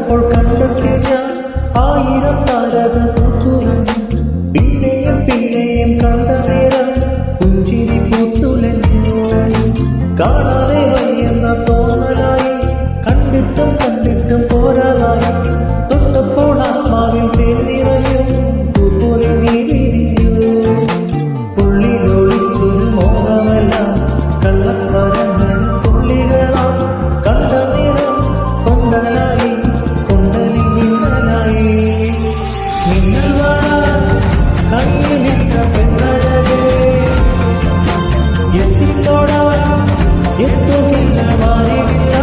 കണ്ടപ്പോൾ കണ്ടെത്തിയ ഞാൻ 1000 താരകം പൂത്തുലഞ്ഞു. പിന്നെയും പിന്നെയും കണ്ട നേരം പുഞ്ചിരി പൂത്തുലഞ്ഞു. കാണാതെ വയ്യെന്ന തോന്നലായി, കണ്ടിട്ടും കണ്ടിട്ടും പോരാതായി. തൊട്ടപ്പോൾ ആത്മാവിൽ തേൻ നിറയും പൂപോലെ നീ വിരിഞ്ഞു. പുള്ളിലൊളിച്ചൊരു മോഹമെല്ലാം കള്ളത്തരങ്ങൾ പുള്ളികളാ. കണ്ട നേരം കൊണ്ടലായി, കൊണ്ടലി മിന്നലായി. മിന്നൽ വാഴ കയ്യിലിട്ട പെണ്ണഴകേ, എത്തിത്തോടാൻ എത്തുകില്ല മാറിവില്ല.